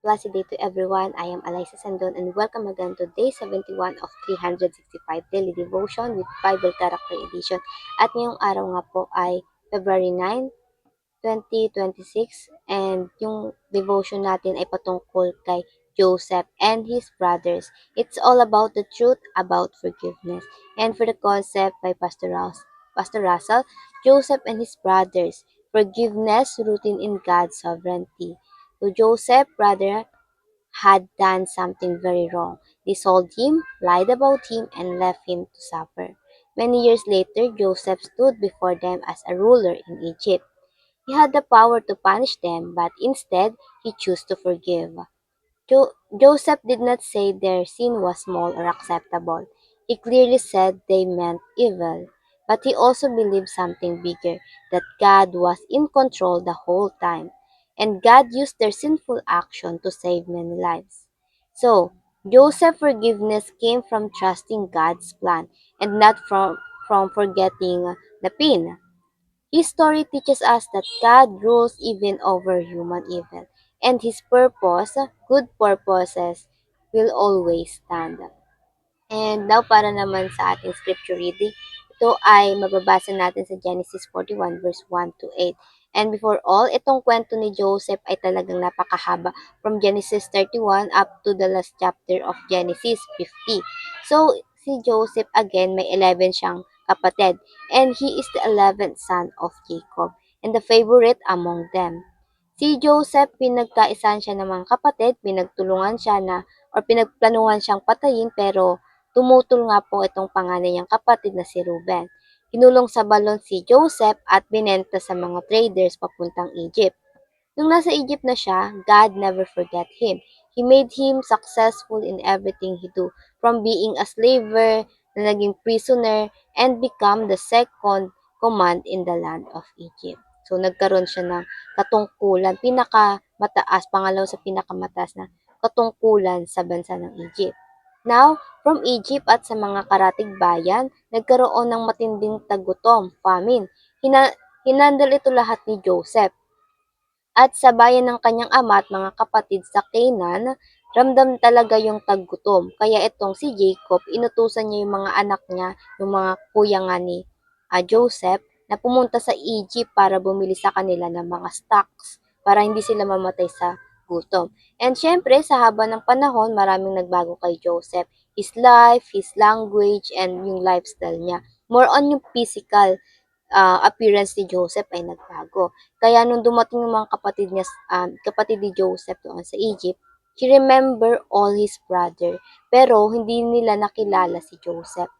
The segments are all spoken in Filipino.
Blessed day to everyone. I am Eliza Sandon and welcome again to day 71 of 365 Daily Devotion with Bible Character Edition. At ngayong araw nga po ay February 9, 2026 and yung devotion natin ay patungkol kay Joseph and his brothers. It's all about the truth about forgiveness. And for the concept by Pastor Russell, Joseph and his brothers, forgiveness rooted in God's sovereignty. So Joseph, brother, had done something very wrong. They sold him, lied about him, and left him to suffer. Many years later, Joseph stood before them as a ruler in Egypt. He had the power to punish them, but instead, he chose to forgive. Joseph did not say their sin was small or acceptable. He clearly said they meant evil. But he also believed something bigger, that God was in control the whole time. And God used their sinful action to save many lives. So, Joseph's forgiveness came from trusting God's plan and not from forgetting the pain. His story teaches us that God rules even over human evil, and His purpose, good purposes, will always stand. And now para naman sa ating scripture reading, ito ay mababasa natin sa Genesis 41 verse 1 to 8. And before all, itong kwento ni Joseph ay talagang napakahaba from Genesis 31 up to the last chapter of Genesis 50. So, si Joseph again, may 11 siyang kapatid. And he is the 11th son of Jacob and the favorite among them. Si Joseph, pinagkaisahan siya ng mga kapatid, pinagtulungan siya na or pinagplanuhan siyang patayin pero tumutol nga po itong panganay niyang kapatid na si Reuben. Kinulong sa balon si Joseph at binenta sa mga traders papuntang Egypt. Nung nasa Egypt na siya, God never forget him. He made him successful in everything he do, from being a slaver na naging prisoner and become the second command in the land of Egypt. So nagkaroon siya ng katungkulan, pinakamataas, pangalaw sa pinakamataas na katungkulan sa bansa ng Egypt. Now, from Egypt at sa mga karatig bayan, nagkaroon ng matinding tagutom, famine. Hinandle ito lahat ni Joseph. At sa bayan ng kanyang ama at mga kapatid sa Canaan, ramdam talaga yung taggutom. Kaya itong si Jacob, inutusan niya yung mga anak niya, yung mga kuya nga ni Joseph, na pumunta sa Egypt para bumili sa kanila ng mga stocks para hindi sila mamatay sa gutom. And syempre, sa haba ng panahon, maraming nagbago kay Joseph. His life, his language, and yung lifestyle niya. More on yung physical appearance ni Joseph ay nagbago. Kaya nung dumating yung mga kapatid ni Joseph doon sa Egypt, he remember all his brother, pero hindi nila nakilala si Joseph.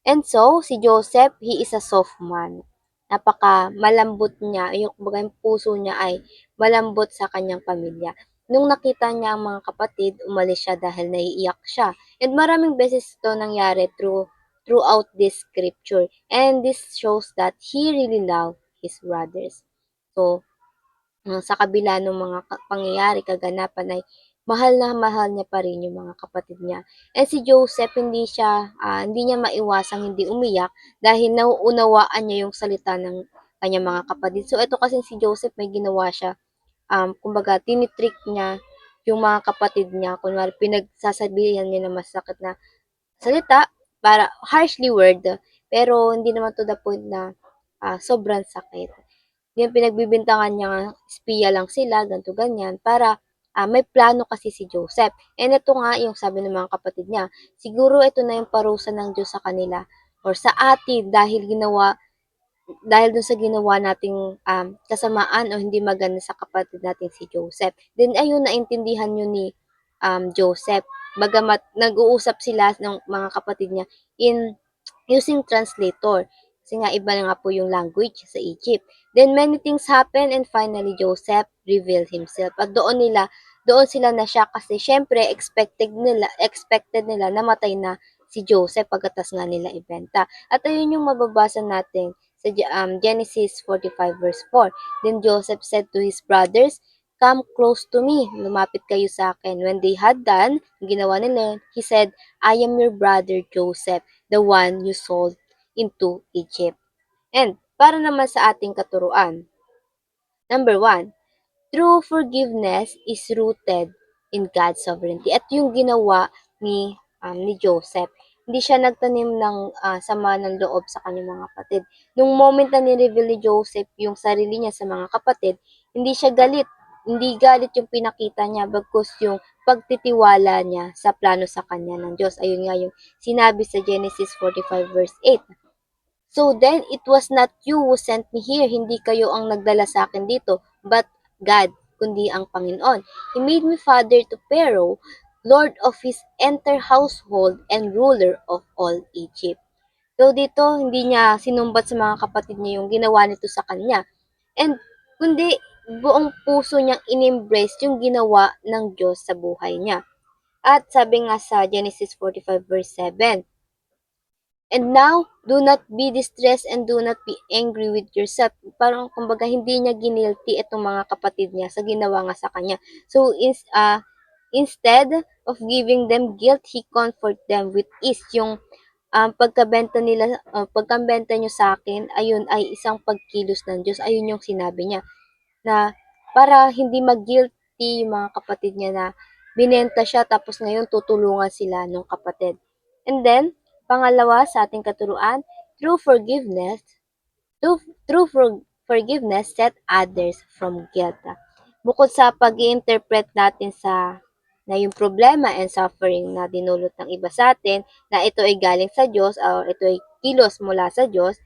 And so, si Joseph, he is a soft man. Napaka malambot niya, yung kumbaga yung puso niya ay malambot sa kanyang pamilya. Nung nakita niya ang mga kapatid, umalis siya dahil naiiyak siya. And maraming beses ito nangyari throughout this scripture. And this shows that he really loved his brothers. So, sa kabila ng mga pangyayari, kaganapan ay mahal na mahal niya pa rin yung mga kapatid niya. And si Joseph, hindi niya maiwasang hindi umiyak dahil nauunawaan niya yung salita ng kanyang mga kapatid. So, ito kasi si Joseph, may ginawa siya, kumbaga, tinitrick niya yung mga kapatid niya. Kunwari, pinagsasabihan niya na masakit na salita, para harshly word, pero hindi naman to the point na sobrang sakit. Yung pinagbibintangan niya nga, espiya lang sila, ganto ganyan, para may plano kasi si Joseph. And ito nga yung sabi ng mga kapatid niya, siguro ito na yung parusa ng Diyos sa kanila or sa atin dahil dun sa ginawa nating kasamaan o hindi maganda sa kapatid natin si Joseph. Then ayun, naintindihan yun ni Joseph. Bagamat nag-uusap sila ng mga kapatid niya in using translator. Kasi nga iba na nga po yung language sa Egypt. Then many things happen and finally Joseph revealed himself. At doon sila na siya kasi syempre expected nila na matay na si Joseph pagkatas nga nila ibenta. At ayun yung mababasa natin sa Genesis 45 verse 4. Then Joseph said to his brothers, "Come close to me, lumapit kayo sa akin." When they had done, ginawa nila, he said, "I am your brother Joseph, the one you sold into Egypt." And para naman sa ating katuruan, number one, true forgiveness is rooted in God's sovereignty. At yung ginawa ni Joseph, hindi siya nagtanim ng sama ng loob sa kanyang mga kapatid. Nung moment na ni-reveal ni Joseph yung sarili niya sa mga kapatid, hindi siya galit. Hindi galit yung pinakita niya, bagkus yung pagtitiwala niya sa plano sa kanya ng Diyos. Ayun nga yung sinabi sa Genesis 45 verse 8. So then, it was not you who sent me here. Hindi kayo ang nagdala sa akin dito, but God, kundi ang Panginoon. He made me father to Pharaoh, lord of his entire household, and ruler of all Egypt. So dito, hindi niya sinumbat sa mga kapatid niya yung ginawa nito sa kanya. And kundi buong puso niyang in-embrace yung ginawa ng Diyos sa buhay niya. At sabi nga sa Genesis 45 verse 7, and now, do not be distressed and do not be angry with yourself. Parang kumbaga hindi niya ginilty itong mga kapatid niya sa ginawa nga sa kanya. So instead of giving them guilt, he comfort them with ease. Yung pagkabenta niyo sa akin, ayun ay isang pagkilos ng Diyos. Ayun yung sinabi niya na para hindi mag-guilty yung mga kapatid niya na binenta siya tapos ngayon tutulungan sila ng kapatid. And then, pangalawa sa ating katuruan, true forgiveness, true forgiveness set others from guilt. Bukod sa pag-i-interpret natin sa na yung problema and suffering na dinulot ng iba sa atin, na ito ay galing sa Diyos o ito ay kilos mula sa Diyos,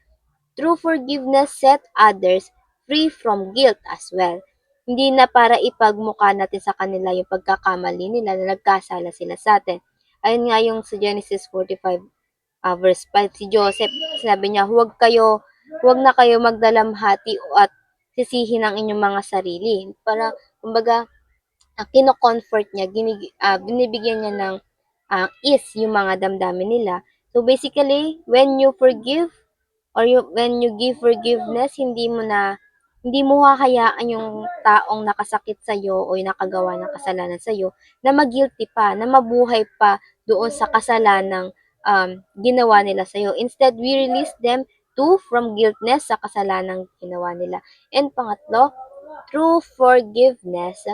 true forgiveness set others free from guilt as well. Hindi na para ipagmukha natin sa kanila yung pagkakamali nila na nagkasala sila sa atin. Ayun nga yung sa Genesis 45 verse 5, si Joseph, sinabi niya, huwag na kayo magdalamhati at sisihin ang inyong mga sarili. Para, kumbaga, kino-comfort niya, binibigyan niya ng ease yung mga damdamin nila. So basically, when you forgive when you give forgiveness, hindi mo hahayaan yung taong nakasakit sa iyo o yung nakagawa ng kasalanan sa iyo na mag-guilty pa, na mabuhay pa doon sa kasalanang ginawa nila sa iyo. Instead, we release them too from guiltness sa kasalanang ginawa nila. And pangatlo, true forgiveness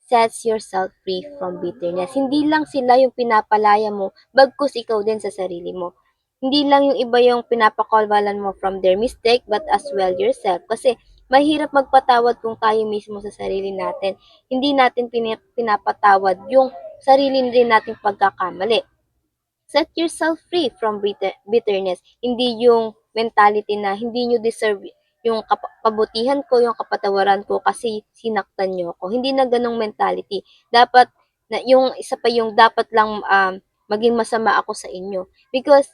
sets yourself free from bitterness. Hindi lang sila yung pinapalaya mo, bagkus ikaw din sa sarili mo. Hindi lang yung iba yung pinapakalwalan mo from their mistake, but as well yourself. Kasi mahirap magpatawad kung tayo mismo sa sarili natin. Hindi natin pinapatawad yung sarili rin nating pagkakamali. Set yourself free from bitterness. Hindi yung mentality na hindi nyo deserve yung kabutihan ko, yung kapatawaran ko kasi sinaktan nyo ako. Hindi na ganong mentality. Dapat, yung isa pa yung dapat lang maging masama ako sa inyo. Because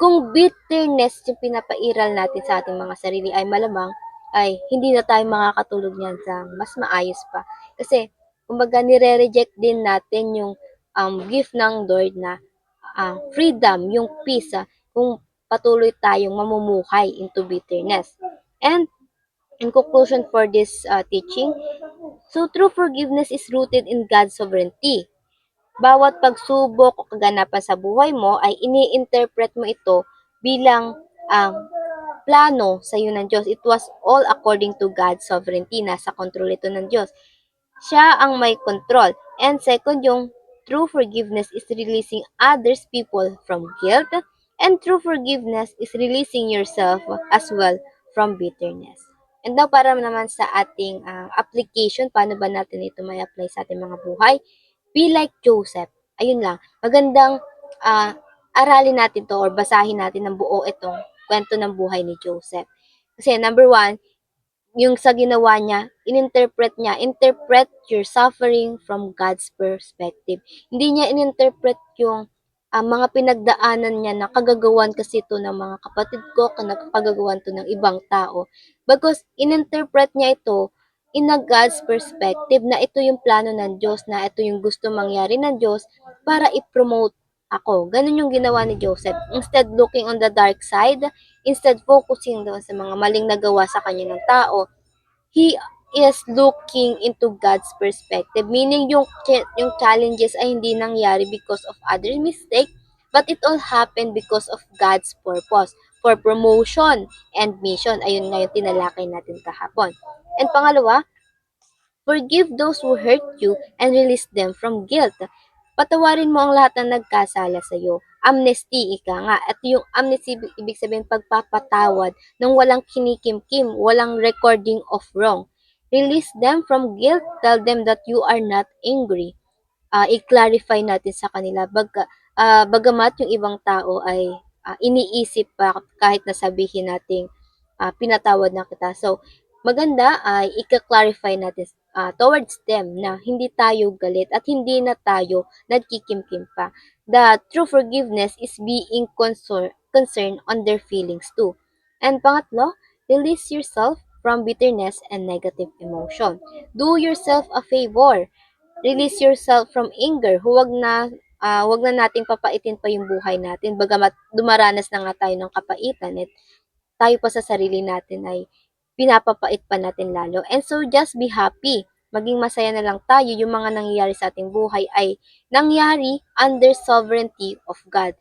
kung bitterness yung pinapairal natin sa ating mga sarili ay malamang ay hindi na tayo makakatulog niyan sa mas maayos pa. Kasi, kumbaga nire-reject din natin yung gift ng Lord na freedom, yung peace, kung patuloy tayong mamumuhay into bitterness. And in conclusion for this teaching, so true forgiveness is rooted in God's sovereignty. Bawat pagsubok o kaganapan sa buhay mo ay ini-interpret mo ito bilang plano sa iyo ng Diyos. It was all according to God's sovereignty. Nasa control ito ng Diyos. Siya ang may control. And second, yung true forgiveness is releasing others people from guilt. And true forgiveness is releasing yourself as well from bitterness. And now, para naman sa ating application, paano ba natin ito may apply sa ating mga buhay? Be like Joseph. Ayun lang. Magandang aralin natin to or basahin natin ng buo itong kwento ng buhay ni Joseph. Kasi number one, yung sa ginawa niya, interpret your suffering from God's perspective. Hindi niya ininterpret yung mga pinagdaanan niya na kagagawan kasi ito ng mga kapatid ko, kagagawan to ng ibang tao. Because ininterpret niya ito in a God's perspective na ito yung plano ng Diyos, na ito yung gusto mangyari ng Diyos para i-promote ako. Ganun yung ginawa ni Joseph. Instead looking on the dark side, instead focusing doon sa mga maling nagawa sa kanya ng tao, he is looking into God's perspective. Meaning yung challenges ay hindi nangyari because of other mistake, but it all happened because of God's purpose for promotion and mission. Ayun nga yung tinalakay natin kahapon. And pangalawa, Forgive those who hurt you and release them from guilt. Patawarin mo ang lahat ng nagkasala sa iyo. Amnesty, ika nga. At yung amnesty, ibig sabihin pagpapatawad ng walang kinikimkim, walang recording of wrong. Release them from guilt. Tell them that you are not angry. I-clarify natin sa kanila. Bagamat yung ibang tao ay iniisip pa kahit nasabihin nating pinatawad na kita. So, maganda ay ika-clarify natin towards them na hindi tayo galit at hindi na tayo nagkikimkim pa. The true forgiveness is being concerned on their feelings too. And pangatlo, release yourself from bitterness and negative emotion. Do yourself a favor. Release yourself from anger. Huwag na nating papaitin pa yung buhay natin. Bagamat dumaranas na nga tayo ng kapaitan, tayo pa sa sarili natin ay pinapapait pa natin lalo. And so, just be happy. Maging masaya na lang tayo. Yung mga nangyayari sa ating buhay ay nangyari under sovereignty of God.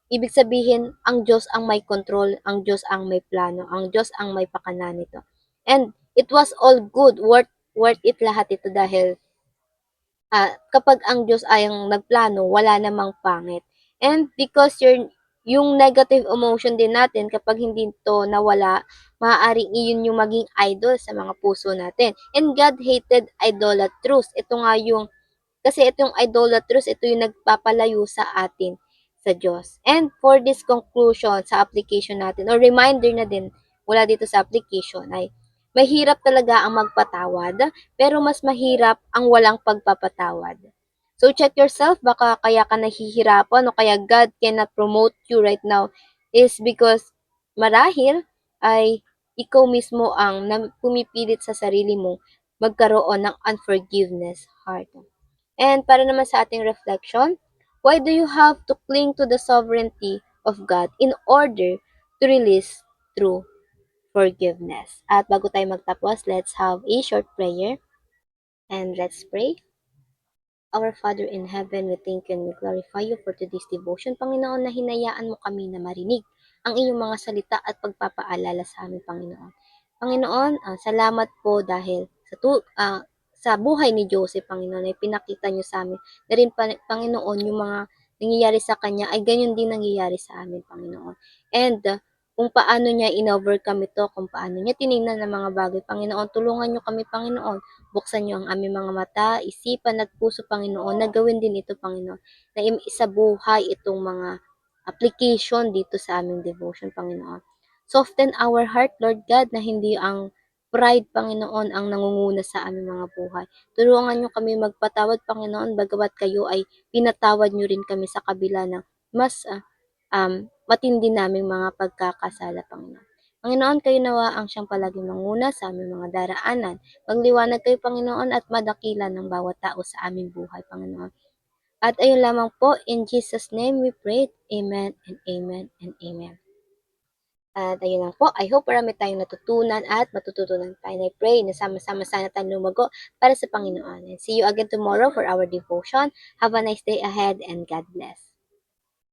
Ibig sabihin, ang Diyos ang may control, ang Diyos ang may plano, ang Diyos ang may pakana nito. And it was all good, worth it lahat ito dahil kapag ang Diyos ay ang nagplano, wala namang pangit. And because yung negative emotion din natin, kapag hindi ito nawala, maaaring iyon yung maging idol sa mga puso natin. And God hated idolatrous. Ito nga yung, kasi itong idolatrous, ito yung nagpapalayo sa atin sa Diyos. And for this conclusion sa application natin, or reminder na din mula dito sa application, ay mahirap talaga ang magpatawad, pero mas mahirap ang walang pagpapatawad. So check yourself, baka kaya ka nahihirapan o kaya God cannot promote you right now is because marahil ay ikaw mismo ang pumipilit sa sarili mo magkaroon ng unforgiveness heart. And para naman sa ating reflection, why do you have to cling to the sovereignty of God in order to release true forgiveness? At bago tayo magtapos, let's have a short prayer and let's pray. Our Father in heaven, we thank you and we glorify you for today's devotion. Panginoon, na hinayaan mo kami na marinig ang iyong mga salita at pagpapaalala sa amin, Panginoon. Panginoon, salamat po dahil sa buhay ni Joseph, Panginoon, ay pinakita niyo sa amin na rin, Panginoon, yung mga nangyayari sa kanya ay ganyan din nangyayari sa amin, Panginoon. And kung paano niya in-overcome ito, kung paano niya tinignan ng mga bagay, Panginoon, tulungan niyo kami, Panginoon. Buksan niyo ang aming mga mata, isipan at puso, Panginoon, na gawin din ito, Panginoon, na isabuhay itong mga application dito sa aming devotion, Panginoon. Soften our heart, Lord God, na hindi ang pride, Panginoon, ang nangunguna sa aming mga buhay. Tulungan niyo kami magpatawad, Panginoon, bagamat kayo ay pinatawad niyo rin kami sa kabila ng mas matindi naming mga pagkakasala, Panginoon. Panginoon, kayo nawa ang siyang palaging manguna sa aming mga daraanan. Magliwanag kayo, Panginoon, at madakilan ng bawat tao sa aming buhay, Panginoon. At ayun lamang po, in Jesus' name we pray. Amen and amen and amen. At ayun lang po, I hope marami tayong natutunan at matututunan tayo. And I pray na sama-sama sana tayong lumago para sa Panginoon. And see you again tomorrow for our devotion. Have a nice day ahead and God bless.